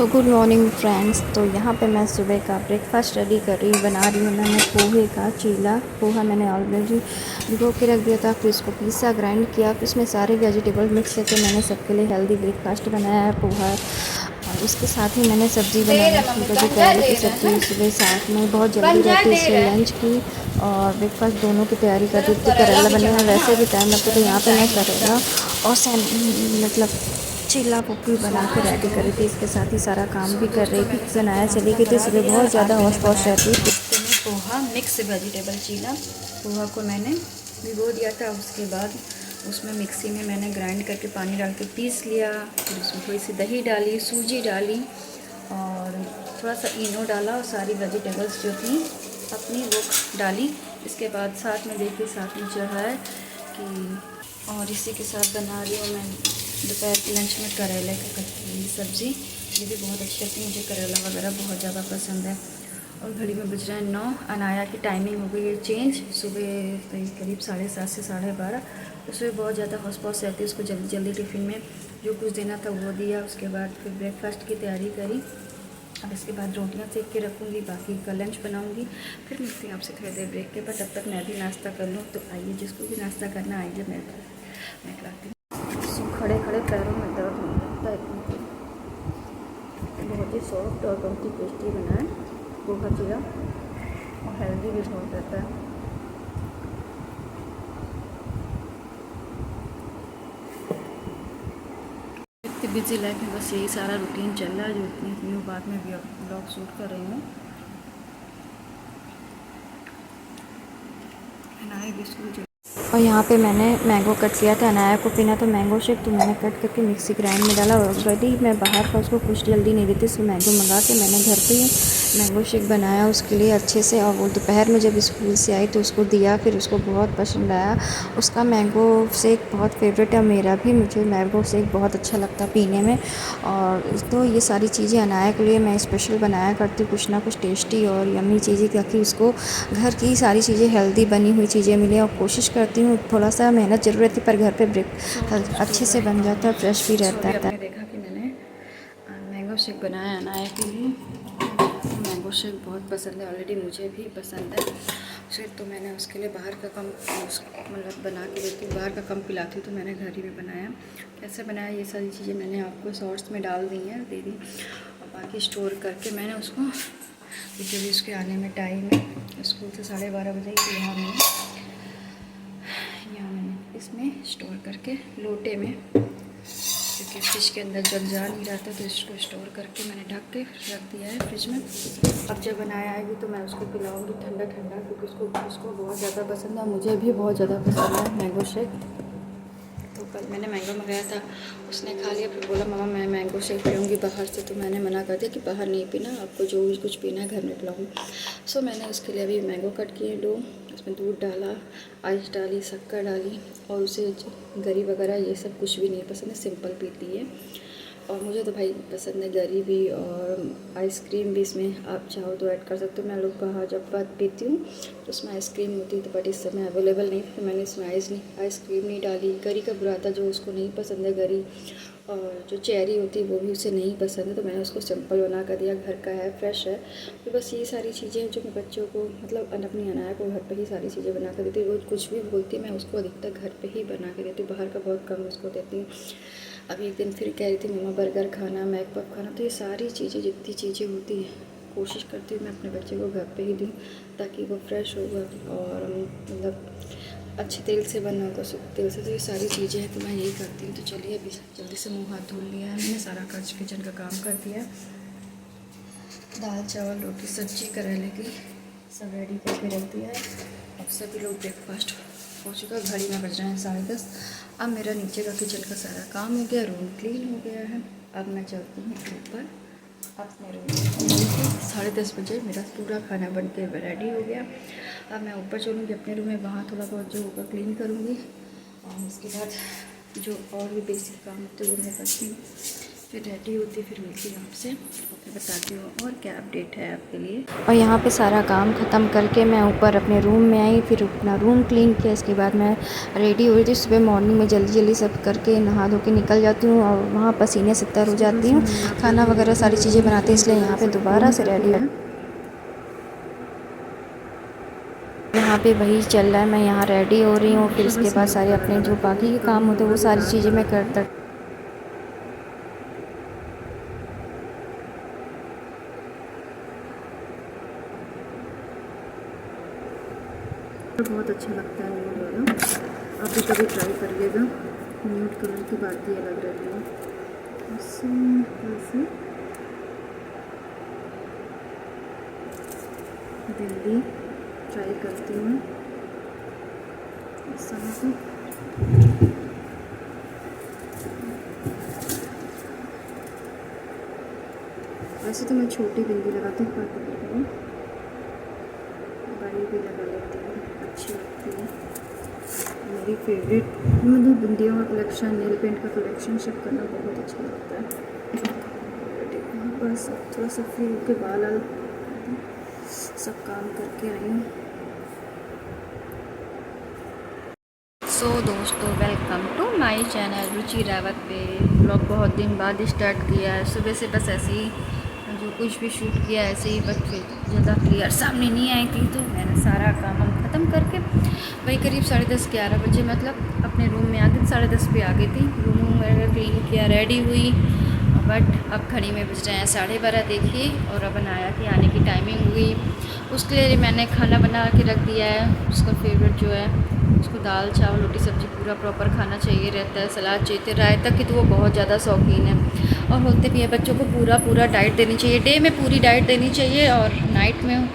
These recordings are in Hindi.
So good morning friends. तो यहाँ पे मैं सुबह का ब्रेकफास्ट रेडी कर रही बना रही हूँ। मैंने पोहे का चीला पोहा मैंने ऑलरेडी भिगो के रख दिया था, फिर इसको पीसा ग्राइंड किया, फिर इसमें सारे वेजिटेबल मिक्स करके मैंने सबके लिए हेल्दी ब्रेकफास्ट बनाया है पोहा। और उसके साथ ही मैंने सब्ज़ी बनाई थी, कभी करेले की सब्ज़ी। सुबह साथ में बहुत जल्दी रहती है इसलिए लंच की और ब्रेकफास्ट दोनों की तैयारी कर दी थी। करेला बनेगा, वैसे भी टाइम लगता है, तो यहाँ पर मैं करेला और मतलब चिल्ला पुप्पी बना के रेडी कर रही थी। इसके साथ ही सारा काम भी कर रही थी। बनाया चली गई थी, सुबह बहुत ज़्यादा हौस पौस रहती है। तो मैं पोहा मिक्स वेजिटेबल चीला पोहा को मैंने भिगो दिया था, उसके बाद उसमें मिक्सी में मैंने ग्राइंड करके पानी डाल के पीस लिया। फिर उसमें थोड़ी सी दही डाली, सूजी डाली और थोड़ा सा इनो डाला और सारी वेजिटेबल्स जो थी अपनी वो डाली। इसके बाद साथ में देखिए साथ में जो है कि और इसी के साथ बना रही हूँ मैं दोपहर के लंच में करेले की सब्ज़ी। ये भी बहुत अच्छी लगती है, मुझे करेला वगैरह बहुत ज़्यादा पसंद है। और घड़ी में बज रहे हैं 9। अनाया की टाइमिंग हो गई है चेंज, सुबह करीब 7:30 से 12:30। तो सुबह बहुत ज़्यादा हौस पौस रहती है, उसको जल्दी जल्दी टिफ़िन में जो कुछ देना था वो दिया। उसके बाद फिर ब्रेकफास्ट की तैयारी करी। अब इसके बाद रोटियां सेक के रखूँगी, बाकी का लंच बनाऊँगी। फिर मिलती हूँ आपसे थोड़ी देर ब्रेक के बाद। तब तक मैं भी नाश्ता कर लूँ। तो आइए, जिसको भी नाश्ता करना आइए, मैं खिलाती हूँ। खड़े खड़े पैरों में दर्द होने लगता है। बहुत ही सॉफ्ट और बहुत ही टेस्टी बना है पोहा चीला और हेल्दी भी बहुत रहता है। इतनी बिजी लाइफ में बस यही सारा रूटीन चल रहा है, जो इतनी बाद में भी ब्लॉग शूट कर रही हूँ। अनाया भी स्कूल और यहाँ पे मैंने मैंगो कट किया था। अनाया को पीना था मैंगो शेक, तो मैंने कट करके मिक्सी ग्राइंड में डाला। और ऑलरेडी मैं बाहर का उसको कुछ जल्दी नहीं देती, इसको मैंगो मंगा के मैंने घर पे ही मैंगो शेक बनाया उसके लिए अच्छे से। और वो दोपहर में जब स्कूल से आई तो उसको दिया, फिर उसको बहुत पसंद आया। उसका मैंगो शेक बहुत फेवरेट है, मेरा भी, मुझे मैंगो शेक बहुत अच्छा लगता है पीने में। और तो ये सारी चीज़ें अनाया के लिए मैं स्पेशल बनाया करती हूँ, कुछ ना कुछ टेस्टी और यम्मी चीज़ें, ताकि उसको घर की सारी चीज़ें हेल्दी बनी हुई चीज़ें मिले। और कोशिश करती हूँ, थोड़ा सा मेहनत ज़रूर रहती है पर घर पे ब्रेक अच्छे से बन जाता है, फ्रेश भी रहता है। आपने देखा कि मैंने मैंगो शेक बनाया अनाया के लिए। मैंगो शेक बहुत पसंद है, ऑलरेडी मुझे भी पसंद है। फिर तो मैंने उसके लिए बाहर का कम मतलब बना के देती हूँ, बाहर का कम पिलाती हूँ, तो मैंने घर ही में बनाया। कैसे बनाया ये सारी चीज़ें मैंने आपको शॉर्ट्स में डाल दी हैं, दे दी। और बाकी स्टोर करके मैंने उसको जब भी उसके आने में टाइम है, स्कूल से 12:30 बजे, तो यहाँ मैंने इसमें स्टोर करके लोटे में, क्योंकि फ्रिज के अंदर जल जा नहीं रहा था, तो इसको स्टोर करके मैंने ढक के रख दिया है फ्रिज में। अब जब बनाया आएगी तो मैं उसको पिलाऊंगी ठंडा ठंडा, क्योंकि उसको बहुत ज़्यादा पसंद है, मुझे भी बहुत ज़्यादा पसंद है मैंगो शेक। तो कल मैंने मैंगो मंगाया था, उसने खा लिया, फिर बोला मम्मा मैं मैंगो शेक पीऊँगी बाहर से। तो मैंने मना कर दिया कि बाहर नहीं पीना, आपको जो कुछ पीना है घर में पिलाऊँगी। सो मैंने उसके लिए अभी मैंगो कट किए दो, उसमें दूध डाला, आइस डाली, शक्कर डाली। और उसे गरी वगैरह ये सब कुछ भी नहीं पसंद है, सिंपल पीती है। और मुझे तो भाई पसंद है गरी भी, और आइसक्रीम भी इसमें आप चाहो तो ऐड कर सकते हो। मैं लोग बाहर जब बात पीती हूँ तो उसमें आइसक्रीम होती है, तो बट इस समय अवेलेबल नहीं, तो मैंने इसमें आइसक्रीम नहीं डाली। गरी का बुरा था, जो उसको नहीं पसंद है गरी, और जो चेरी होती है वो भी उसे नहीं पसंद है, तो मैंने उसको सिंपल बना कर दिया। घर का है, फ्रेश है। तो बस ये सारी चीज़ें जो मैं बच्चों को मतलब अपनी अनाया को घर पर ही सारी चीज़ें बना कर देती हूँ। वो कुछ भी बोलती है मैं उसको अधिकतर घर पर ही बना के देती हूँ, बाहर का बहुत कम उसको देती हूँ। अभी एक दिन फिर कह रही थी मम्मा बर्गर खाना, मैक पफ खाना, तो ये सारी चीज़ें जितनी चीज़ें होती हैं कोशिश करती हूँ मैं अपने बच्चे को घर पे ही दूँ, ताकि वो फ्रेश होगा और मतलब अच्छे तेल से बना होगा, शुद्ध तेल से। तो ये सारी चीज़ें हैं, तो मैं यही करती हूँ। तो चलिए अभी जल्दी से मुँह हाथ धुल लिया है मैंने, सारा किचन का काम कर दिया है। दाल चावल रोटी सब्जी करेले की सब रेडी करके रख दिया है। अब सभी लोग ब्रेकफास्ट हो चुका, घड़ी में बज रहे हैं 10:30। अब मेरा नीचे का किचन का सारा काम हो गया, रूम क्लीन हो गया है। अब मैं चलती हूँ ऊपर अपने रूम में। 10:30 बजे मेरा पूरा खाना बन के रेडी हो गया। अब मैं ऊपर चलूँगी अपने रूम में, वहाँ थोड़ा बहुत जो होगा क्लीन करूँगी, और उसके बाद जो और भी बेसिक काम होते हैं वो मैं करती हूँ। फिर रेडी होती फिर मिलती हूँ आपसे, फिर बताती हूँ और क्या अपडेट है आपके लिए। और यहाँ पे सारा काम ख़त्म करके मैं ऊपर अपने रूम में आई, फिर अपना रूम क्लीन किया। इसके बाद मैं रेडी हो रही थी। सुबह मॉर्निंग में जल्दी जल्दी सब करके नहा धो के निकल जाती हूँ और वहाँ पसीने से तर हो जाती हूँ। खाना वगैरह सारी चीज़ें बनाती हूँ, इसलिए यहाँ पर दोबारा से रेडी है। यहाँ पे वही चल रहा है, मैं यहाँ रेडी हो रही हूँ। फिर इसके बाद सारे अपने जो बाकी के काम होते हैं वो सारी चीज़ें मैं करता। बहुत अच्छा लगता है न्यूड वाला, आप भी कभी ट्राई करिएगा। न्यूड कलर की बात ही अलग रहती है। ऐसे बिंदी ट्राई करती हूँ इस तरह से। वैसे तो मैं छोटी बिंदी लगाती हूँ, बड़ी भी लगा लेती हूँ, अच्छी लगती है। मेरी फेवरेट मुझे बिंदियों का कलेक्शन, नेल पेंट का कलेक्शन सब करना बहुत अच्छा लगता है। बस अब थोड़ा सा फ्री होकर बाल सब काम करके आई हूँ। सो दोस्तों, वेलकम टू माय चैनल रुचि रावत पे। ब्लॉग बहुत दिन बाद स्टार्ट किया है। सुबह से बस ऐसे ही जो कुछ भी शूट किया ऐसे ही, बस फिर ज़्यादा क्लियर सामने नहीं आई थी। तो मैंने सारा काम ख़त्म करके वही करीब 10:30-11 बजे मतलब अपने रूम में आ गई। 10:30 पे आ गई थी। रूम वगैरह क्लीन किया, रेडी हुई। बट अब घड़ी में बज रहे हैं 12:30 देखिए, और अब आया कि आने की टाइमिंग हुई। उसके लिए मैंने खाना बना के रख दिया है। उसका फेवरेट जो है, उसको दाल चावल रोटी सब्ज़ी पूरा प्रॉपर खाना चाहिए रहता है। सलाद चाहिए, रायता की तो वो बहुत ज़्यादा शौकीन है। और बोलते भी है बच्चों को पूरा डाइट देनी चाहिए, डे में पूरी डाइट देनी चाहिए। और नाइट में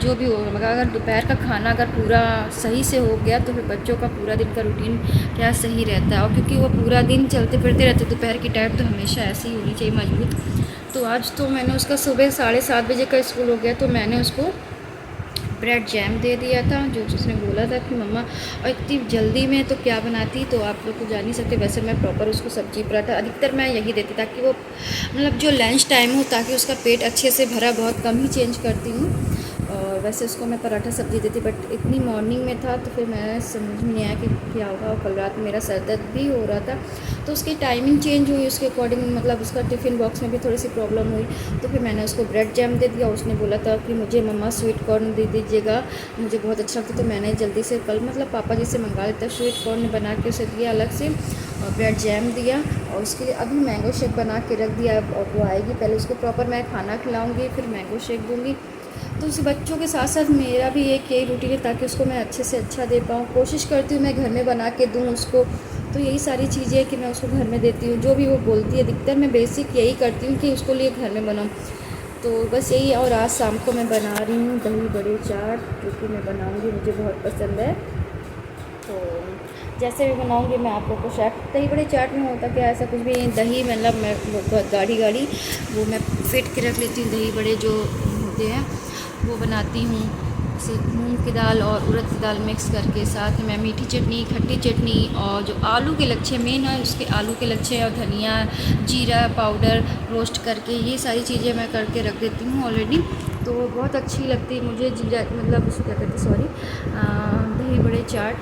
जो भी हो, मगर अगर दोपहर का खाना अगर पूरा सही से हो गया तो फिर बच्चों का पूरा दिन का रूटीन क्या सही रहता है। और क्योंकि वो पूरा दिन चलते फिरते रहते, दोपहर की डाइट तो हमेशा ऐसी ही होनी चाहिए मजबूत। तो आज तो मैंने उसका सुबह 7:30 बजे का स्कूल हो गया, तो मैंने उसको ब्रेड जैम दे दिया था। जो उसने बोला था कि मम्मा, और इतनी जल्दी में तो क्या बनाती, तो आप लोग तो जान ही सकते। वैसे मैं प्रॉपर उसको सब्जी पराठा अधिकतर मैं यही देती, ताकि वो मतलब जो लंच टाइम हो, ताकि उसका पेट अच्छे से भरा, बहुत कम ही चेंज करती हूँ। और वैसे उसको मैं पराठा सब्जी देती, बट इतनी मॉर्निंग में था तो फिर मैं समझ में नहीं आया कि क्या होगा। और कल रात मेरा सर दर्द भी हो रहा था, तो उसकी टाइमिंग चेंज हुई, उसके अकॉर्डिंग मतलब उसका टिफ़िन बॉक्स में भी थोड़ी सी प्रॉब्लम हुई। तो फिर मैंने उसको ब्रेड जैम दे दिया। उसने बोला था कि मुझे मम्मा स्वीट कॉर्न दे दीजिएगा, मुझे बहुत अच्छा लगता। तो मैंने जल्दी से कल मतलब पापा जी से मंगा लेता, स्वीट कॉर्न बना के उसे दिया अलग से, और ब्रेड जैम दिया। और उसके लिए अभी मैंगो शेक बना के रख दिया। और वो आएगी, पहले उसको प्रॉपर मैं खाना खिलाऊँगी, फिर मैंगो शेक दूँगी। तो उस बच्चों के साथ साथ मेरा भी एक यही रूटीन है, ताकि उसको मैं अच्छे से अच्छा दे पाऊँ। कोशिश करती हूँ मैं घर में बना के दूँ उसको। तो यही सारी चीज़ें कि मैं उसको घर में देती हूँ, जो भी वो बोलती है। अधिकतर मैं बेसिक यही करती हूँ कि उसको लिए घर में बनाऊँ। तो बस यही। और आज शाम को मैं बना रही हूँ दही बड़े चाट, जो कि मैं बनाऊँगी, मुझे बहुत पसंद है। तो जैसे भी बनाऊँगी मैं आप लोग को शायद। दही बड़े चाट में होता क्या, ऐसा कुछ भी दही मतलब मैं गाढ़ी वो मैं फेंट के रख लेती हूँ। दही बड़े जो होते हैं वो बनाती हूँ, जैसे मूंग की दाल और उड़द की दाल मिक्स करके। साथ में मीठी चटनी, खट्टी चटनी, और जो आलू के लच्छे मेन है उसके आलू के लच्छे, और धनिया जीरा पाउडर रोस्ट करके, ये सारी चीज़ें मैं करके रख देती हूँ ऑलरेडी। तो बहुत अच्छी लगती है मुझे मतलब उसको क्या कहते हैं, सॉरी, दही बड़े चाट।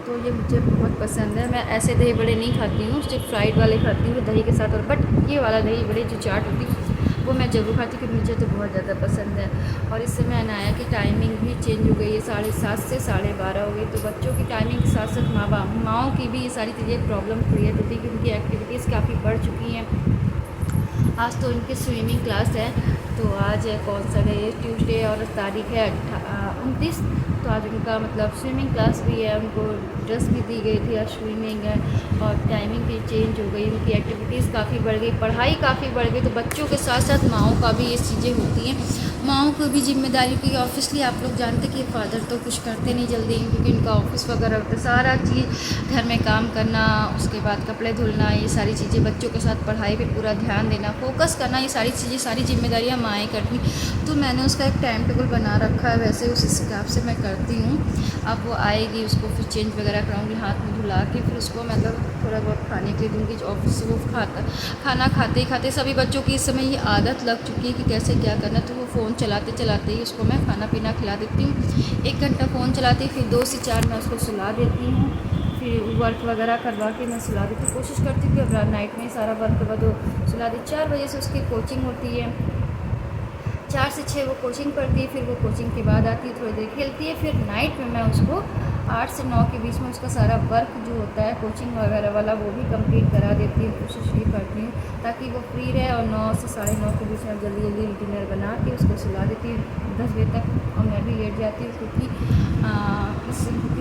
तो ये मुझे बहुत पसंद है। मैं ऐसे दही बड़े नहीं खाती हूँ, सिर्फ फ्राइड वाले खाती हूँ दही के साथ। और बट ये वाला दही बड़े जो चाट होती है वो मैं ज़रूर खाती हूँ, क्योंकि मुझे तो बहुत ज़्यादा पसंद है। और इससे मैं अनाया की टाइमिंग भी चेंज हो गई है, 7:30 से 12:30 हो गई। तो बच्चों की टाइमिंग के साथ साथ माँओं की भी ये सारी चीज़ें प्रॉब्लम क्रिएट होती है, क्योंकि उनकी एक्टिविटीज़ काफ़ी बढ़ चुकी हैं। आज तो इनकी स्विमिंग क्लास है। तो आज कौन सा डे, ट्यूसडे, और तारीख है 29। तो आज उनका मतलब स्विमिंग क्लास भी है, उनको ड्रेस भी दी गई थी, आज स्विमिंग है। और टाइमिंग भी चेंज हो गई, उनकी एक्टिविटीज़ काफ़ी बढ़ गई, पढ़ाई काफ़ी बढ़ गई। तो बच्चों के साथ साथ माँओं का भी ये चीज़ें होती हैं। माओं को भी जिम्मेदारी, क्योंकि ऑब्वियसली आप लोग जानते कि फादर तो कुछ करते नहीं जल्दी, क्योंकि इनका ऑफिस वगैरह होता है, सारा चीज़ घर में काम करना, उसके बाद कपड़े धुलना, ये सारी चीज़ें, बच्चों के साथ पढ़ाई पे पूरा ध्यान देना, फोकस करना, ये सारी चीज़ें, सारी जिम्मेदारियाँ माएँ करती। तो मैंने उसका एक टाइम टेबल बना रखा है, वैसे उस हिसाब से मैं करती हूँ। अब वो आएगी, उसको फिर चेंज वगैरह कराऊँगी, हाथ में धुला के फिर उसको मतलब थोड़ा बहुत खाने के लिए दूँगी। ऑफिस से वो खाना खाते ही खाते, सभी बच्चों की इस समय ये आदत लग चुकी है कि कैसे क्या करना, तो वो फ़ोन चलाते चलाते ही उसको मैं खाना पीना खिला देती हूँ। 1 घंटा फ़ोन चलाती, फिर 2 से 4 मैं उसको सुला देती हूँ, फिर वर्क वगैरह करवा के मैं सुला देती हूँ। कोशिश करती हूँ कि अब नाइट में सारा वर्क करवा दो, सुला दी। 4 बजे से उसकी कोचिंग होती है, 4 से 6 वो कोचिंग पढ़ती है, फिर वो कोचिंग के बाद आती है, थोड़ी देर खेलती है, फिर नाइट में मैं उसको 8 से 9 के बीच में उसका सारा वर्क जो होता है कोचिंग वगैरह वाला वो भी कंप्लीट करा देती हूँ। कोशिश ये करती हूँ ताकि वो फ्री रहे, और 9 से 9:30 के बीच में जल्दी जल्दी डिनर बना के उसको सुला देती हूँ 10 बजे तक, और मैं भी लेट जाती हूँ क्योंकि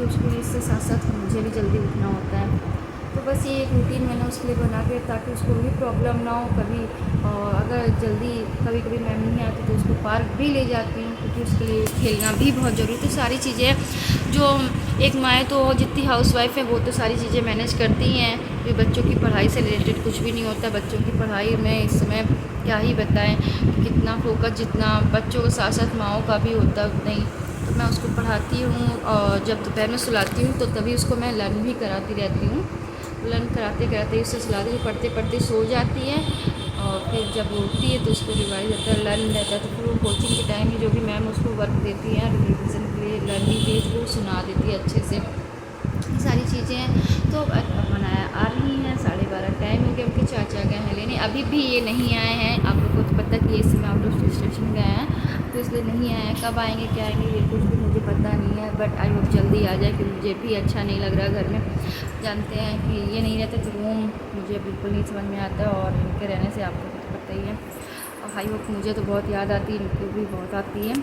उसको इससे साथ साथ मुझे भी जल्दी उठना होता है। तो बस ये एक रूटीन मैंने उसके लिए बना के, ताकि उसको भी प्रॉब्लम ना हो कभी। और अगर जल्दी कभी कभी मैम नहीं आती तो उसको पार्क भी ले जाती हूँ, क्योंकि उसके लिए खेलना भी बहुत ज़रूरी है। तो सारी चीज़ें जो एक माँ तो जितनी हाउसवाइफ है वो तो सारी चीज़ें मैनेज करती हैं, कि बच्चों की पढ़ाई से रिलेटेड कुछ भी नहीं होता। बच्चों की पढ़ाई में इस समय क्या ही बताएं, कितना फोकस जितना बच्चों के साथ साथ माँओं का भी होता उतना ही। तो मैं उसको पढ़ाती हूँ, और जब दोपहर में सुलाती हूँ तो तभी उसको मैं लर्न भी कराती रहती हूँ। लर्न कराते कराते उससे सुलाती हूँ, पढ़ते पढ़ते सो जाती है, और फिर जब वो उठती है तो उसको रिवाइज रहता है, लर्न रहता है। तो फिर वो कोचिंग के टाइम में जो भी मैम उसको वर्क देती है रिविज़न के लिए, लर्निंग के लिए, वो सुना देती है अच्छे से। सारी चीज़ें हैं। तो बनाया आ रही हैं, 12:30 टाइम हो गया, उनके चाचा गए हैं लेने, अभी भी ये नहीं आए हैं। आप लोग को तो पता कि ये समय आउट ऑफ स्टेशन गए हैं, तो इसलिए नहीं आए हैं। कब आएंगे क्या आएंगे ये कुछ भी मुझे पता नहीं है, बट आई होप जल्दी आ जाए, क्योंकि मुझे भी अच्छा नहीं लग रहा घर में। जानते हैं कि ये नहीं रहते तो रूम मुझे बिल्कुल नहीं समझ में आता, और इनके रहने से आपको तो पता ही है। और आई होप, मुझे तो बहुत याद आती है, इनको भी बहुत आती है,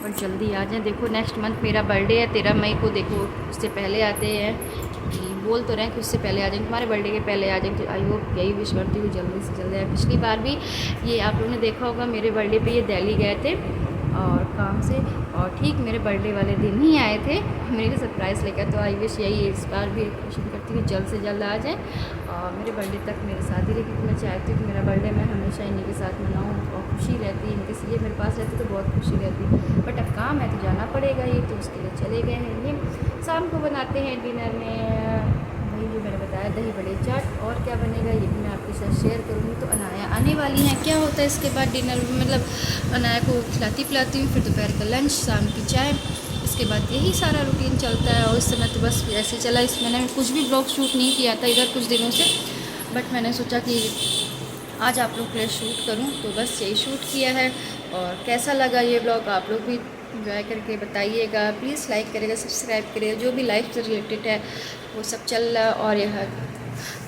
और जल्दी आ जाए। देखो नेक्स्ट मंथ मेरा बर्थडे है 13 मई को, देखो उससे पहले आते हैं, कि बोल तो रहे हैं कि उससे पहले आ जाएंगे, तुम्हारे बर्थडे के पहले आ जाएंगे। तो आई होप, यही विश करती हूँ जल्दी से जल्दी आए। पिछली बार भी ये आप लोगों ने देखा होगा, मेरे बर्थडे पे ये दिल्ली गए थे और काम से, और ठीक मेरे बर्थडे वाले दिन ही आए थे मेरे लिए सरप्राइज़ लेकर। तो आई विश यही इस बार भी कोशिश करती हूँ जल्द से जल्द आ जाए, और मेरे बर्थडे तक मेरी शादी रही, क्योंकि मैं चाहती हूँ कि मेरा बर्थडे मैं हमेशा इन्हीं के साथ मनाऊँ, और खुशी रहती है इनके, ये मेरे पास रहती तो बहुत खुशी रहती। बट अब काम है तो जाना पड़ेगा, ये तो उसके लिए चले गए हैं। ये शाम को बनाते हैं डिनर में वही जो मैंने बताया, दही बड़े चाट, और क्या बनेगा ये भी मैं आपके साथ शेयर करूँगी। तो अनाया आने वाली हैं, क्या होता है इसके बाद डिनर में, मतलब अनाया को खिलाती पिलाती हूँ, फिर दोपहर का लंच, शाम की चाय, इसके बाद यही सारा रूटीन चलता है। और इस समय तो बस ऐसे चला, इस मैंने कुछ भी ब्लॉग शूट नहीं किया था इधर कुछ दिनों से, बट मैंने सोचा कि आज आप लोग के लिए शूट करूं, तो बस यही शूट किया है। और कैसा लगा ये ब्लॉग आप लोग भी इंजॉय करके बताइएगा, प्लीज़ लाइक करिएगा, सब्सक्राइब करिएगा, जो भी लाइफ से रिलेटेड है वो सब चल रहा है। और यह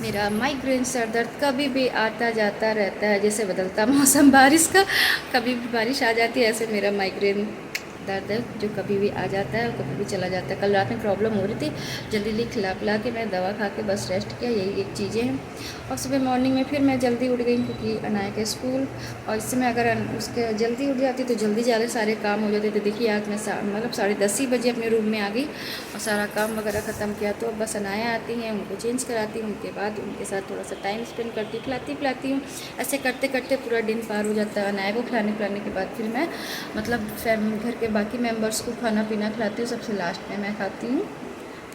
मेरा माइग्रेन सर दर्द कभी भी आता जाता रहता है, जैसे बदलता मौसम बारिश का, कभी भी बारिश आ जाती है, ऐसे मेरा माइग्रेन दर्द है जो कभी भी आ जाता है और कभी भी चला जाता है। कल रात में प्रॉब्लम हो रही थी, जल्दी जल्दी खिला पिला के मैं दवा खा के बस रेस्ट किया, यही एक चीज़ें हैं। और सुबह मॉर्निंग में फिर मैं जल्दी उठ गई, क्योंकि अनाया के स्कूल, और इस समय अगर उसके जल्दी उठ जाती तो जल्दी ज़्यादा सारे काम हो जाते। तो देखिए आज मैं मतलब 10:30 ही बजे अपने रूम में आ गई और सारा काम वगैरह ख़त्म किया। तो बस अनाया आती हैं, उनको चेंज कराती हूँ, उनके बाद उनके साथ थोड़ा सा टाइम स्पेंड करती, खिलाती पिलाती हूँ। ऐसे करते करते पूरा दिन पार हो जाता है। अनाया को खिलाने पिलाने के बाद फिर मैं मतलब घर के बाकी मेंबर्स को खाना पीना खिलाती हूँ, सबसे लास्ट में मैं खाती हूँ।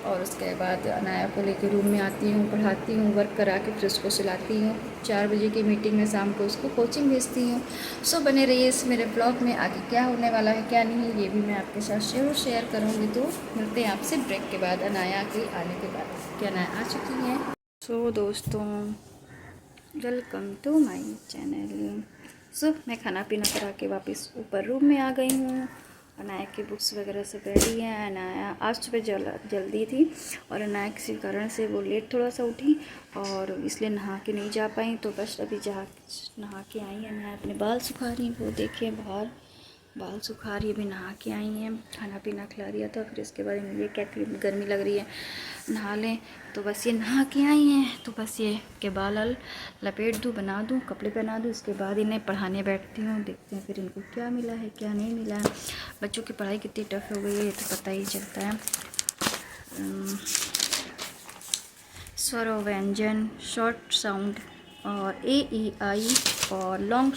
और उसके बाद अनाया को लेकर रूम में आती हूँ, पढ़ाती हूँ, वर्क करा के फिर उसको सुलाती हूँ। 4 बजे की मीटिंग में शाम को उसको कोचिंग भेजती हूँ। सो बने रहिए इस मेरे ब्लॉग में, आगे क्या होने वाला है क्या नहीं ये भी मैं आपके साथ जरूर शेयर करूँगी। तो मिलते हैं आपसे ब्रेक के बाद, अनाया के आने के बाद, क्या अनाया आ चुकी है। सो दोस्तों, वेलकम टू माई चैनल। सो मैं खाना पीना करा के वापस ऊपर रूम में आ गई हूँ। अनाया की बुक्स वगैरह सब रेडी हैं। अनाया आज सुबह जल्दी थी, और अनाया किसी कारण से वो लेट थोड़ा सा उठी, और इसलिए नहा के नहीं जा पाई। तो बस अभी नहा के आई। अनाया अपने बाल सुखा रही, वो देखिए बाहर बाल सुखा रही है, अभी नहा के आई हैं, खाना पीना खिला दिया था, फिर इसके बाद ये कहती है गर्मी लग रही है नहा लें, तो बस ये नहा के आई हैं, तो बस ये के बाल लपेट दूँ, बना दूँ, कपड़े पहना दूँ, इसके बाद इन्हें पढ़ाने बैठती हूँ, देखते हैं फिर इनको क्या मिला है क्या नहीं मिला है। बच्चों की पढ़ाई कितनी टफ हो गई है ये तो पता ही चलता है। स्वर और व्यंजन, शॉर्ट साउंड और ए ई आई, और लॉन्ग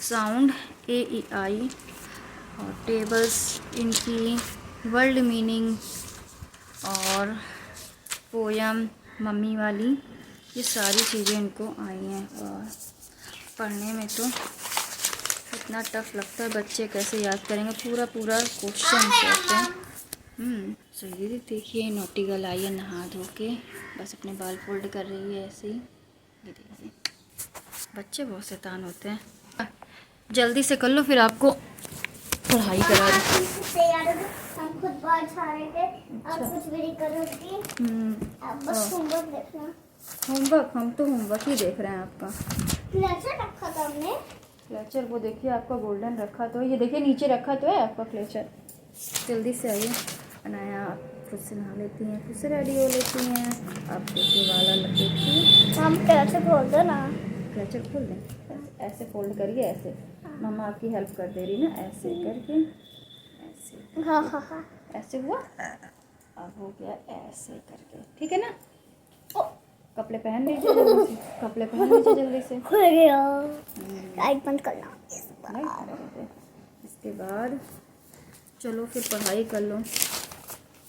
साउंड ए ई आई, और टेबल्स, इनकी वर्ल्ड मीनिंग और पोयम मम्मी वाली, ये सारी चीज़ें इनको आई हैं। और पढ़ने में तो इतना टफ लगता है, बच्चे कैसे याद करेंगे, पूरा क्वेश्चन होते हैं। सो ये देखिए नोटी गर्ल आई है नहा धो के, बस अपने बाल फोल्ड कर रही है ऐसे ही। ये देखिए बच्चे बहुत शैतान होते हैं। जल्दी से कर लो फिर आपको पढ़ाई करा रही। हम खुद बाल झाड़े थे, आप कुछ भी नहीं कर रही थी, आप बस होमवर्क देखना। होमवर्क? हम तो होमवर्क ही देख रहे हैं आपका। क्लेचर रखा था हमने, क्लेचर वो देखिए आपका गोल्डन रखा तो है, ये देखिए नीचे रखा तो है आपका क्लेचर। जल्दी से आइए, बनाया आप खुद से नहा लेती हैं, खुद से रेडी हो लेती हैं। आप देखिए वाला लपेटिए, हम क्लेचर खोल दो ना। क्लेचर खोल दें, ऐसे फोल्ड करिए, ऐसे मम्मा आपकी हेल्प कर दे रही ना, ऐसे करके, ऐसे हाँ हाँ हाँ, ऐसे हुआ, अब हो गया ऐसे करके, ठीक है ना। कपड़े पहन लीजिए जल्दी से, कपड़े पहन लीजिए जल्दी से। खुल गया, लाइट बंद करना। लाइट बंद कर दे। इसके बाद चलो फिर पढ़ाई कर लो,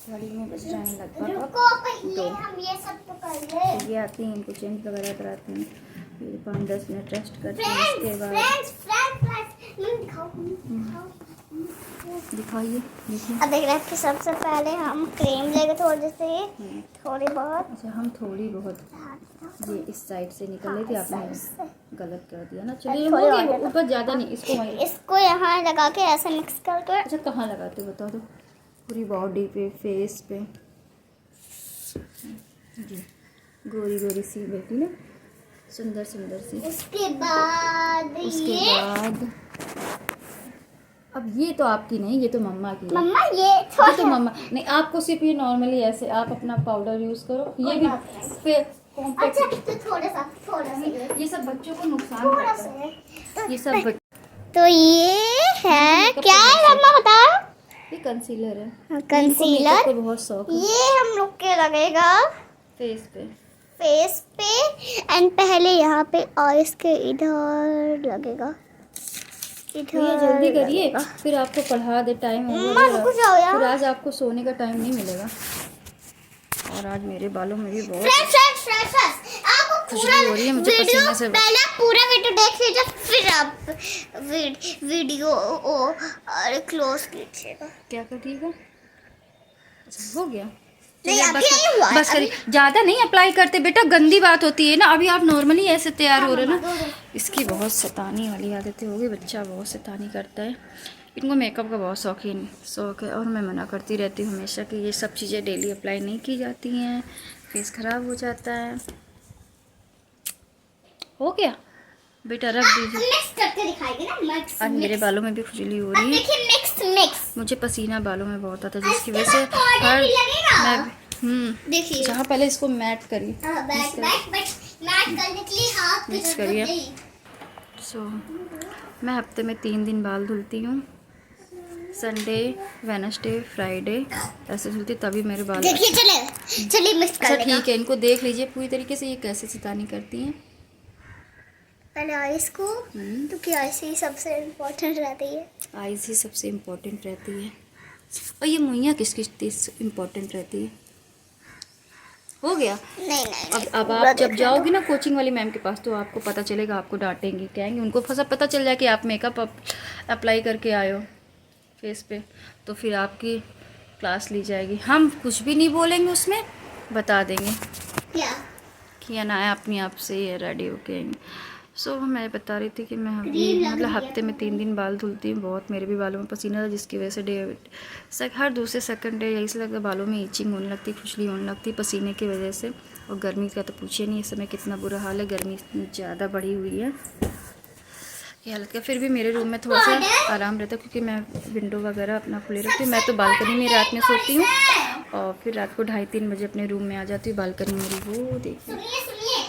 घड़ी में बज रहे हैं लगभग रुको पहले हम ये सब तो कर ले। तो ये आती हैं, इनको चेंज वगैरह कराती हैं, फिर 5-10 मिनट रेस्ट करती हैं। इसके बाद दिखाइए, देखिए। अब देख रहे हैं कि सबसे पहले हम क्रीम लेंगे थोड़ी सी, थोड़ी बहुत। अच्छा हम थोड़ी बहुत, ये इस साइड से निकल रही थी, आपने गलत कर दिया ना। चलिए थोड़ी और होगी, ऊपर ज़्यादा नहीं, इसको वहीं। इसको यहाँ लगा के ऐसे मिक्स करके। अच्छा कहाँ लगाते हो बता दो? पूरी बॉडी पे, फेस पे जी, गोरी गोरी सी बेटी ना, सुंदर सुंदर सी। उसके बाद अब ये तो आपकी नहीं, ये तो मम्मा की है। मम्मा ये ये तो मम्मा नहीं, आपको सिर्फ ये नॉर्मली ऐसे आप अपना पाउडर यूज़ करो, ये भी फिर कॉम्पैक्ट। अच्छा तो थोड़ा सा ये सब बच्चों को नुकसान थोड़ा करता है, सा। ये सब तो ये है क्या है मम्मा बताओ? ये कंसीलर है, कंसीलर, को बहुत शौक है। ये हम लोग के लगेगा फेस पे, एंड पहले यहाँ पे और इसके इधर लगेगा, तो ये जल्दी करिए, फिर आपको पढ़ा दे, टाइम हो गया, फिर आज आपको सोने का टाइम नहीं मिलेगा। और आज मेरे बालों में भी बहुत खुजली हो रही है, मुझे पसीने से। पहले पूरा वीडियो देख लीजिए, फिर आप वीडियो और क्लोज कीजिएगा। क्या करिएगा? अच्छा हो गया, नहीं अभी नहीं हुआ, बस करिए, ज़्यादा नहीं अप्लाई करते बेटा, गंदी बात होती है ना। अभी आप नॉर्मली ऐसे तैयार हो रहे हो ना। इसकी बहुत शैतानी वाली आदतें हो गई, बच्चा बहुत शैतानी करता है। इनको मेकअप का बहुत शौक है, और मैं मना करती रहती हूँ हमेशा कि ये सब चीज़ें डेली अप्लाई नहीं की जाती हैं, फेस ख़राब हो जाता है। हो गया बेटा, रख दीजिए। मिक्स करके दिखाएंगे ना, आज मेरे बालों में भी खुजली हो रही है, देखिए मिक्स मुझे पसीना बालों में बहुत आता है, जिसकी वजह से हर मैं देखिए जहाँ पहले इसको मैट करिए, मिक्स करिए। सो मैं हफ्ते में 3 दिन बाल धुलती हूँ, संडे, वेडनेसडे, फ्राइडे ऐसे धुलती, तभी मेरे बाल। देखिए चलिए मिक्स कर अच्छा ठीक है, इनको देख लीजिए पूरी तरीके से ये कैसे शैतानी करती हैं। पहले आइस को, क्योंकि आइस ही सबसे इम्पोर्टेंट रहती है। आइज़ ही सबसे इम्पोर्टेंट रहती है, और ये मुइयाँ किस इम्पोर्टेंट रहती है। हो गया। नहीं अब आप जब जाओगी ना कोचिंग वाली मैम के पास, तो आपको पता चलेगा, आपको डांटेंगे, कहेंगे, उनको सब पता चल जाए कि आप मेकअप अप्लाई करके आए हो फेस पे, तो फिर आपकी क्लास ली जाएगी। हम कुछ भी नहीं बोलेंगे, उसमें बता देंगे क्या कि अनाया अपनी आप से ये रेडी होके आएंगे। सो मैं बता रही थी कि मैं मतलब हफ्ते में 3 दिन बाल धुलती हूँ। बहुत मेरे भी बालों में पसीना था, जिसकी वजह से हर दूसरे सेकंड डे यही से लगता है बालों में ईचिंग होने लगती, खुजली होने लगती पसीने की वजह से। और गर्मी का तो पूछिए नहीं, इस समय कितना बुरा हाल है, गर्मी इतनी ज़्यादा बढ़ी हुई है की हालत का। फिर भी मेरे रूम में थोड़ा सा आराम रहता है क्योंकि मैं विंडो वगैरह अपना खुले रखती हूँ। मैं तो बालकनी में रात में सोती हूँ और फिर रात को 2:30-3 बजे अपने रूम में आ जाती हूँ। बालकनी मेरी वो देखिए,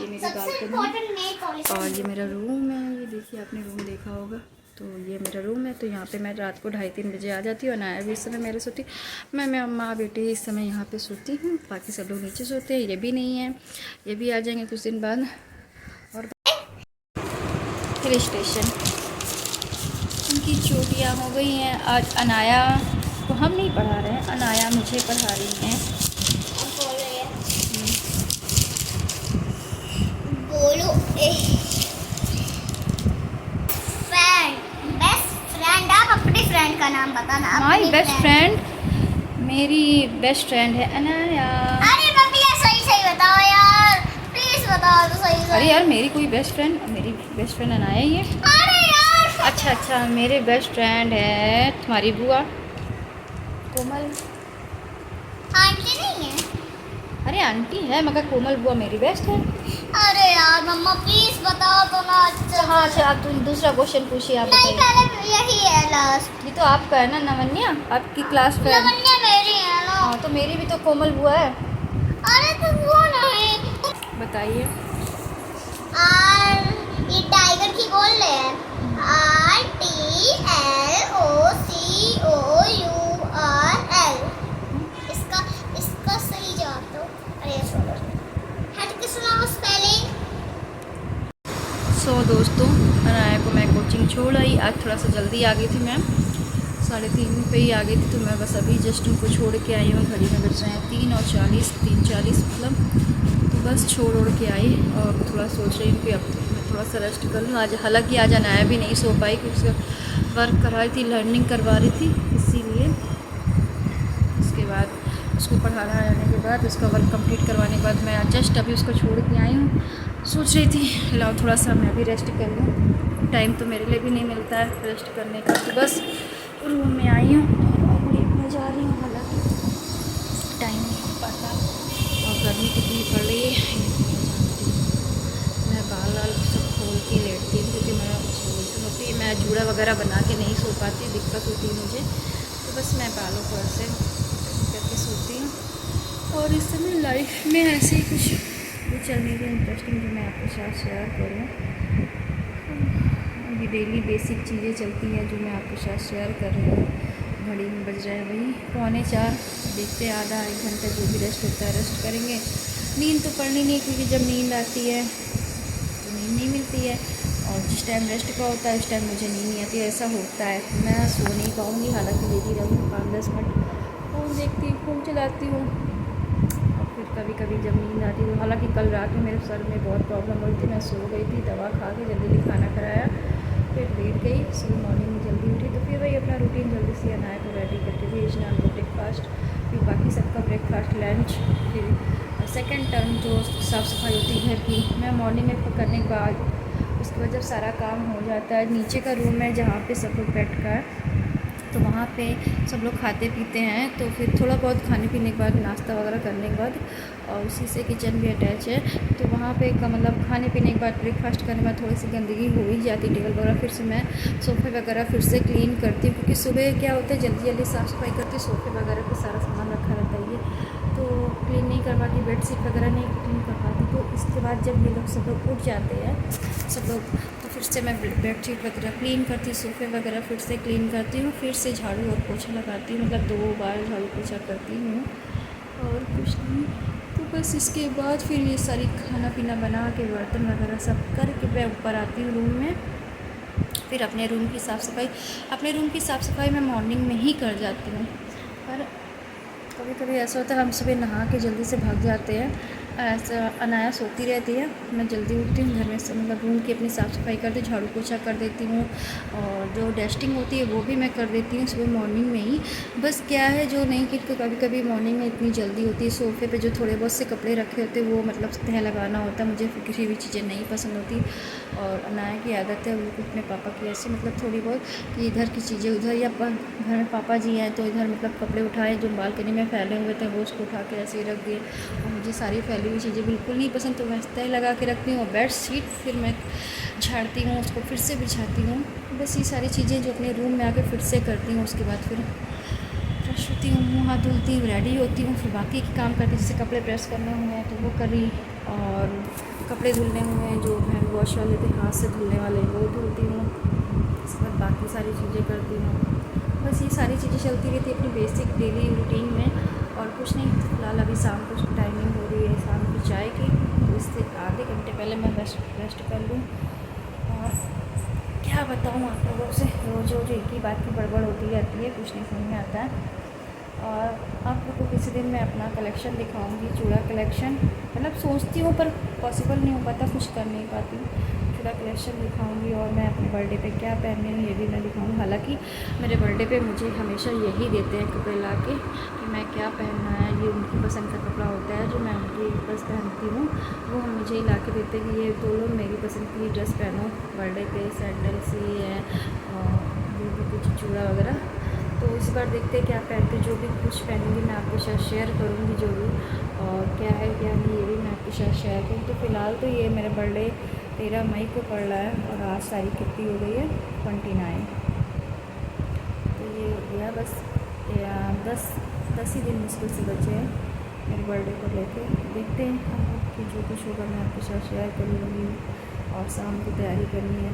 ये मेरी बालकनी और ये मेरा रूम है। ये देखिए, आपने रूम देखा होगा, तो ये मेरा रूम है। तो यहाँ पे मैं रात को 2:30-3 बजे आ जाती हूँ। अनाया भी इस समय मेरे सोती, मैं माँ बेटी इस समय यहाँ पे सोती हूँ। बाकी सब लोग नीचे सोते हैं। ये भी नहीं है, ये भी आ जाएंगे कुछ दिन बाद। और हिल स्टेशन, उनकी छुट्टियाँ हो गई हैं। आज अनाया को हम नहीं पढ़ा रहे हैं, अनाया मुझे पढ़ा रही हैं। बोलो फ्रेंड, बेस्ट फ्रेंड। आप अपने फ्रेंड का नाम बताना। माई बेस्ट फ्रेंड, मेरी बेस्ट फ्रेंड है अनाया। अरे मम्मी यार सही सही बताओ यार, प्लीज बताओ तो सही सही। अरे यार, मेरी कोई बेस्ट फ्रेंड, मेरी बेस्ट फ्रेंड अनाया ही है। अरे यार अच्छा, मेरे बेस्ट फ्रेंड है तुम्हारी बुआ कोमल। आंटी नहीं है। अरे आंटी है मगर कोमल बुआ मेरी बेस्ट है। अरे यार मम्मा प्लीज बताओ तो ना। अच्छा, आप तुम दूसरा क्वेश्चन पूछिए। आप नहीं, बताइए। पहले यही है लास्ट। ये तो आपका है ना, नवन्या, आपकी क्लास फ्रेंड। लवन्या मेरी है ना। हाँ, तो मेरी भी तो कोमल बुआ है। अरे तो वो नहीं। बताइए। ये टाइगर की बोल रहे हैं। RTLOCOURL। इसका सही जवाब दो। अरे छोड़ो, हट के सुनाओ स्पेलिंग। सो दोस्तों, अनाया को मैं कोचिंग छोड़ आई। आज थोड़ा सा जल्दी आ गई थी मैं, 3:30 पे ही आ गई थी। तो मैं बस अभी जस्ट उनको छोड़ के आई हूँ। घड़ी में बज रहे हैं 3:40, 3:40 मतलब। तो बस छोड़ ओढ़ के आई और थोड़ा सोच रही हूँ कि अब मैं थोड़ा सा रेस्ट कर लूँ। आज हालांकि आज अनाया भी नहीं सो पाई क्योंकि उसका वर्क करवाई थी, लर्निंग करवा रही थी, इसीलिए। उसके बाद उसको पढ़ाना रहने के बाद उसका वर्क कंप्लीट करवाने के बाद मैं जस्ट अभी उसको छोड़ के आई हूँ। सोच रही थी लाओ थोड़ा सा मैं भी रेस्ट कर लूँ। टाइम तो मेरे लिए भी नहीं मिलता है रेस्ट करने का। तो बस रूम में आई हूँ और लेटने जा रही हूँ। हालांकि टाइम नहीं हो पाता और गर्मी कितनी पड़ रही है। मैं बाल सब खोल के लेटती हूँ क्योंकि मैं होती है, मैं जूड़ा वगैरह बना के नहीं सो पाती, दिक्कत होती है मुझे। तो बस मैं बालों को ऐसे करके सोती हूँ। और इस समय लाइफ में ऐसे ही कुछ चल रही है इंटरेस्टिंग जो मैं आपके साथ शेयर करूँ। अभी डेली बेसिक चीज़ें चलती हैं जो मैं आपके साथ शेयर कर रही हूँ। घड़ी में बज रहा है वही 3:45। देखते आधा 1 घंटा जो भी रेस्ट होता है रेस्ट करेंगे। नींद तो पड़नी नहीं क्योंकि जब नींद आती है तो नींद नहीं मिलती है और जिस टाइम रेस्ट का होता है उस टाइम मुझे नींद नहीं आती है। ऐसा होता है, मैं सो नहीं पाऊँगी। हालांकि लेटी रहूँगी 5-10 मिनट, फ़ोन देखती हूँ, फ़ोन चलाती हूँ। और फिर कभी कभी जब नींद आती है, हालांकि कल रात में मेरे सर में बहुत प्रॉब्लम हुई थी, मैं सो गई थी, दवा खा के जल्दी खाना कराया, फिर लेट गई। सुबह मॉर्निंग में जल्दी उठी तो फिर वही अपना रूटीन जल्दी से अनाया को रेडी करके भेजना, उनको ब्रेकफास्ट, फिर बाकी सबका ब्रेकफास्ट, लंच, फिर सेकंड टर्न जो साफ़ सफाई होती है घर की, मैं मॉर्निंग में करने के बाद उसके बाद जब सारा काम हो जाता है, नीचे का रूम है जहाँ पे सब लोग बैठ कर, तो वहाँ पे सब लोग खाते पीते हैं। तो फिर थोड़ा बहुत खाने पीने के बाद, नाश्ता वगैरह करने के बाद, और उसी से किचन भी अटैच है, तो वहाँ पे का मतलब खाने पीने के बाद ब्रेकफास्ट करने के बाद थोड़ी सी गंदगी हो ही जाती है टेबल वगैरह। फिर से मैं सोफ़े वगैरह फिर से क्लीन करती हूँ क्योंकि सुबह क्या होता है जल्दी जल्दी साफ़ सफाई करती हूँ, सोफ़े वगैरह पे सारा सामान रखा रहता है ये, तो क्लीन नहीं कर पाती, बेडशीट वगैरह नहीं क्लीन कर पाती। तो इसके बाद जब ये लोग सब लोग उठ जाते हैं सब लोग, तो फिर से मैं बेडशीट वगैरह क्लीन करती हूँ, सोफ़े वगैरह फिर से क्लीन करती हूँ, फिर से झाड़ू और पोछा लगाती हूँ, मतलब 2 बार झाड़ू पोछा करती हूँ और कुछ नहीं। तो बस इसके बाद फिर ये सारी खाना पीना बना के बर्तन वगैरह सब करके मैं ऊपर आती हूँ रूम में। फिर अपने रूम की साफ़ सफाई मैं मॉर्निंग में ही कर जाती हूँ। पर कभी कभी ऐसा होता है हम सुबह नहा के जल्दी से भाग जाते हैं, ऐसा अनाया सोती रहती है, मैं जल्दी उठती हूँ, घर में से मतलब रूम की अपनी साफ़ सफाई करती हूँ, झाड़ू पोछा कर देती हूँ और जो डस्टिंग होती है वो भी मैं कर देती हूँ सुबह मॉर्निंग में ही। बस क्या है जो नहीं कि कभी कभी मॉर्निंग में इतनी जल्दी होती है, सोफ़े पे जो थोड़े बहुत से कपड़े रखे होते हैं वो मतलब तह लगाना होता है, मुझे किसी भी चीज़ें नहीं पसंद होती। और अनाया की आदत है वो अपने पापा की ऐसे मतलब थोड़ी बहुत कि इधर की चीज़ें उधर, या घर में पापा जी हैं तो इधर मतलब कपड़े उठाए जो बालकनी में फैले हुए थे वो उसको उठा के ऐसे ही रख दिए और मुझे सारी फैली लगी हुई चीज़ें बिल्कुल नहीं पसंद, तो मैं तय लगा के रखती हूँ। बेड शीट फिर मैं झाड़ती हूँ, उसको फिर से बिछाती हूँ। बस ये सारी चीज़ें जो अपने रूम में आके फिर से करती हूँ। उसके बाद फिर फ्रेश होती हूँ, मुँह हाथ धुलती हूँ, रेडी होती हूँ, फिर बाकी के काम करती हूँ। जैसे कपड़े प्रेस करने हुए हैं तो वो करी, और कपड़े धुलने हुए हैं जो हैंड वॉश वाले थे, हाथ से धुलने वाले, वो धुलती हूँ। उसके बाद बाकी सारी चीज़ें करती हूँ। बस ये सारी चीज़ें चलती रहती है अपनी बेसिक डेली रूटीन में, और कुछ नहीं। फिलहाल अभी शाम को टाइमिंग हो रही है शाम की चाय की, तो इससे आधे घंटे पहले मैं रेस्ट कर लूँ। और क्या बताऊँ आप लोगों से, रोज़ रोज़ एक ही बात की बड़बड़ होती रहती है, कुछ नहीं समझ में आता है। और आप लोग को किसी दिन मैं अपना कलेक्शन दिखाऊंगी, चूड़ा कलेक्शन। मतलब सोचती हूँ पर पॉसिबल नहीं हो पाता, कुछ कर नहीं पाती हूँ। चूड़ा कलेक्शन दिखाऊंगी, और मैं अपने बर्थडे पे क्या पहनने हूँ ये भी मैं दिखाऊंगी। हालांकि मेरे बर्थडे पे मुझे हमेशा यही देते हैं कपड़े ला के कि मैं क्या पहनना है, ये उनकी पसंद का कपड़ा होता है जो मैं उनकी बस पहनती हूँ। वो हम मुझे ही ला के देते हैं कि ये तो लो मेरी पसंद की ड्रेस पहनो बर्थडे पे, सैंडल सी है और जो भी कुछ चूड़ा वगैरह। तो इस बार देखते हैं क्या पहनते, जो भी कुछ पहनूंगी मैं आपके साथ शेयर करूंगी जो भी, और क्या है क्या नहीं ये भी मैं आपके साथ शेयर करूँ। तो फ़िलहाल तो ये मेरा बर्थडे 13 मई को पड़ रहा है, और आज तारीख कितनी हो गई है 29। तो ये हो गया बस 10 ही दिन मुश्किल से बचे हैं मेरे बर्थडे को लेके। देखते हैं कि जो कुछ होगा मैं आपके साथ शेयर करूँगी। और शाम की तैयारी करनी है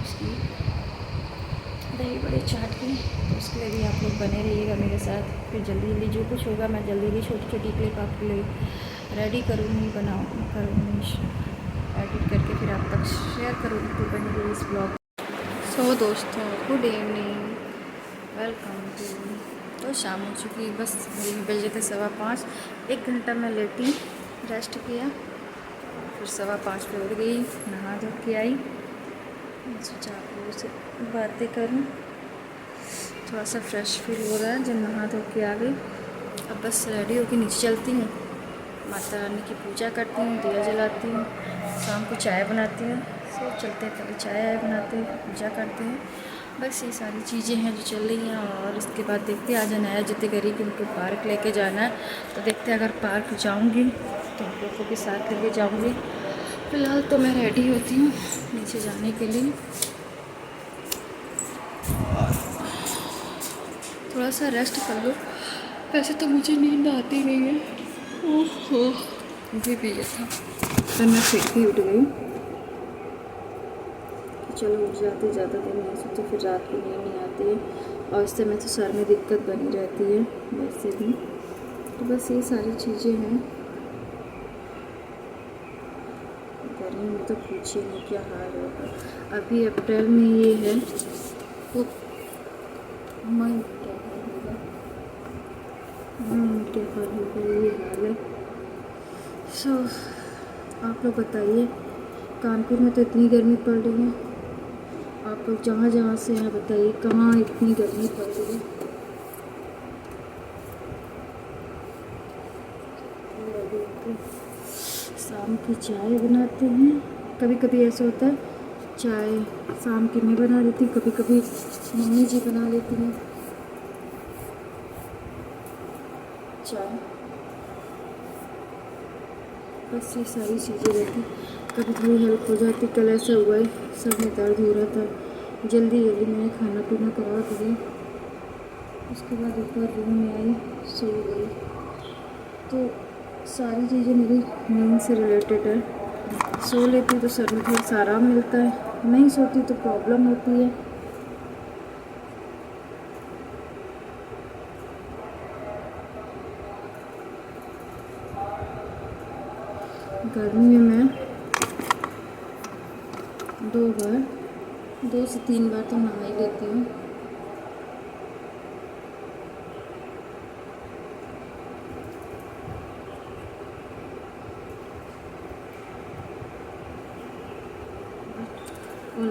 उसकी, दही बड़े चाट की, तो उसके लिए भी आप लोग बने रहिएगा मेरे साथ। फिर जल्दी जल्दी जो कुछ होगा मैं जल्दी जल्दी छोटी छोटी क्लिप आपके लिए रेडी करूँगी, करूँगी, एडिट करके फिर आप तक शेयर करूँगी। तो बने रहिए इस ब्लॉग। सो दोस्तों गुड इवनिंग, वेलकम टू। तो शाम हो चुकी, बस बजे थे 5:15। 1 घंटा मैं लेटी रेस्ट किया, फिर 5:15 पे उठ गई, नहा धो के आई, सोचा आप लोगों से बातें करूं। थोड़ा सा फ्रेश फील हो रहा है जब नहा धो के आ गई। अब बस रेडी होकर नीचे चलती हूँ, माता रानी की पूजा करती हूँ, दिया जलाती हूँ, शाम को चाय बनाती हूँ। सब चलते हैं, पहले चाय बनाते हैं, पूजा करते हैं। बस ये सारी चीज़ें हैं जो चल रही हैं। और इसके बाद देखते हैं आज अनाया जितने करी कि उनको पार्क लेके जाना है, तो देखते हैं अगर पार्क जाऊँगी तो आप लोगों के साथ लेके जाऊँगी। फ़िलहाल तो मैं रेडी होती हूँ नीचे जाने के लिए। थोड़ा सा रेस्ट कर लो, वैसे तो मुझे नींद आती नहीं है। ओहो भी पिया था पर मैं फिर भी उठ गई कि चलो उठ जाते, ज़्यादा देर नहीं सोचते फिर रात को नींद नहीं आती है, और इस समय तो सर में दिक्कत बनी रहती है वैसे भी। तो बस ये सारी चीज़ें हैं। गर्मी में तो पूछिए नहीं क्या हाल होगा। अभी अप्रैल में ये है तो मन क्या हाल होगा, क्या हाल होगा, ये हाल है। सो आप लोग बताइए, कानपुर में तो इतनी गर्मी पड़ रही है, आप लोग जहाँ जहाँ से हैं बताइए कहाँ इतनी गर्मी पड़ रही है। शाम की चाय बनाते हैं, कभी कभी ऐसा होता है चाय शाम की मैं बना लेती हूँ, कभी कभी मम्मी जी बना लेती हैं चाय। बस ये सारी चीज़ें रहती, कभी थोड़ी हेल्प हो जाती। कल ऐसा हुआ है सर में दर्द हो रहा था, जल्दी जल्दी मैंने खाना पीना करा दिया, उसके बाद ऊपर रूम में आई, सो गई। तो सारी चीज़ें मेरी नींद से रिलेटेड है। सो लेती तो सर में थोड़ा सा आराम मिलता है, नहीं सोती तो प्रॉब्लम होती है। गर्मी में मैं 2 से 3 बार तो नहा ही लेती हूँ। और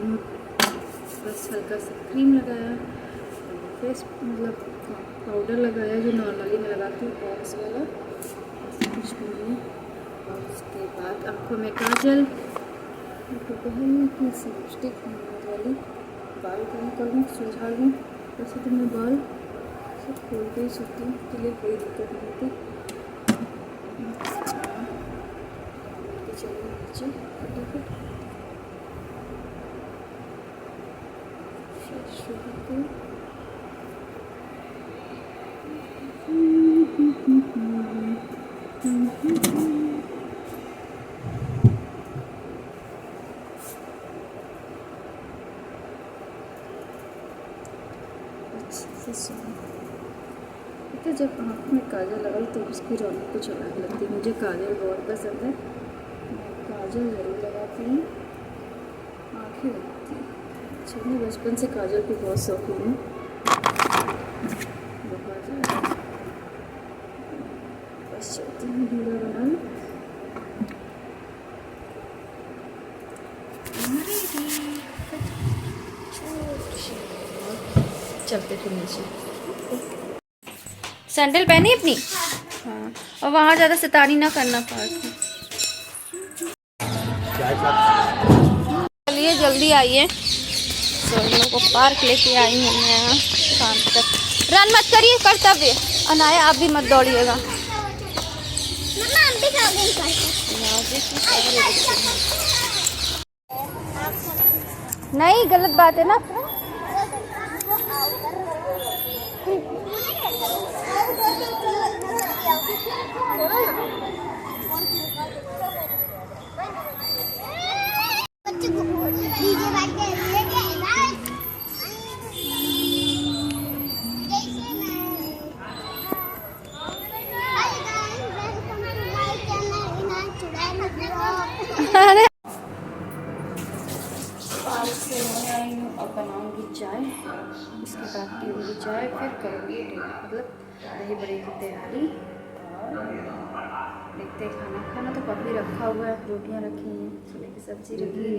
बस हल्का सा क्रीम लगाया, फेस मतलब पाउडर लगाया जो नॉर्मली मैं लगाती हूँ पॉन्ड्स वाला, ऐसा कुछ भी नहीं। और उसके बाद आँखों में काजल, हल्की सी लिपस्टिक वाली, बाल कहीं कर लूँ, सुलझा लूँ। वैसे तो मैं बाल सब खोल के ही सोती हूँ, इसके लिए कोई दिक्कत नहीं होती। चलिए नीचे फटाफट शुरू को तो जब आँख में काजल लगाई तो उसकी रौनक कुछ अलग लगती है। मुझे काजल बहुत पसंद है, मैं काजल ज़रूर लगाती हूँ, आँखें लगती हैं। अच्छा, मैं बचपन से काजल की बहुत शौकीन हूँ। बस चलती हूँ, ढीला बना लूँ। चलते फिर नीचे। सैंडल पहनी अपनी। हाँ, और वहाँ ज़्यादा शैतानी ना करना पार्क में। चलिए जल्दी आइए। तो इन लोगों को पार्क लेके आई हूँ मैं यहाँ शाम तक। रन मत करिए, कर्तव्य। अनाया आप भी मत दौड़िएगा। मम्मा हम भी जॉगिंग करते नहीं, गलत बात है ना। बच्चे को डीजे बैठ के लेके आए अरे पार्क से मैं आई हूँ और बनाऊँगी चाय। इसके बाद पीऊँगी चाय, फिर करूँगी मतलब दही बड़े की तैयारी। और देखते हैं खाना तो काफ़ी रखा हुआ है, रोटियाँ रखी हैं, छोले की सब्ज़ी रखी है,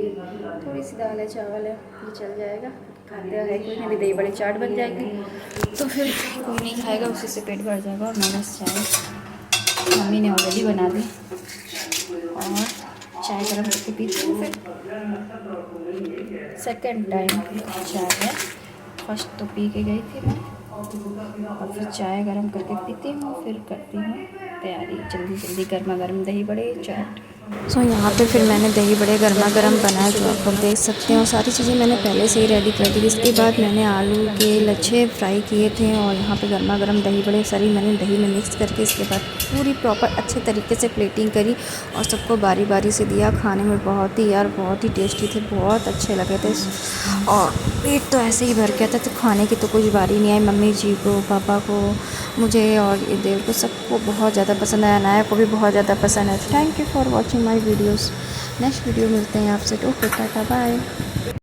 थोड़ी सी दाल है, चावल है, ये चल जाएगा। खाते है कोई नहीं, अभी दही बड़े चाट बन जाएगी तो फिर कोई नहीं खाएगा, उसी से पेट भर जाएगा। और माइनस चाय मम्मी ने ऑलरेडी बना दी और चाय गर्म करके पीती हूँ। फिर सेकंड टाइम चाय है, फर्स्ट तो पी के गई थी मैं, और फिर चाय गर्म करके पीती हूँ, फिर करती हूँ तैयारी जल्दी जल्दी गर्मा गर्म दही बड़े चाट। सो यहाँ पे फिर मैंने दही बड़े गर्मा गर्म बनाए, जो आप लोग देख सकते हो। सारी चीज़ें मैंने पहले से ही रेडी कर दी। इसके बाद मैंने आलू के लच्छे फ्राई किए थे और यहाँ पे गर्मा गर्म दही बड़े सारी मैंने दही में मिक्स करके इसके बाद पूरी प्रॉपर अच्छे तरीके से प्लेटिंग करी और सबको बारी बारी से दिया। खाने में बहुत ही टेस्टी थे, बहुत अच्छे लगे थे और पेट तो ऐसे ही भर गया था। तो खाने की तो कुछ बारी नहीं आई। मम्मी जी को, पापा को, मुझे और देव को, सबको बहुत ज़्यादा पसंद आया। अनाया को भी बहुत ज़्यादा पसंद है। Thank you for watching my videos. Next video मिलते हैं आपसे। Okay, tata, bye.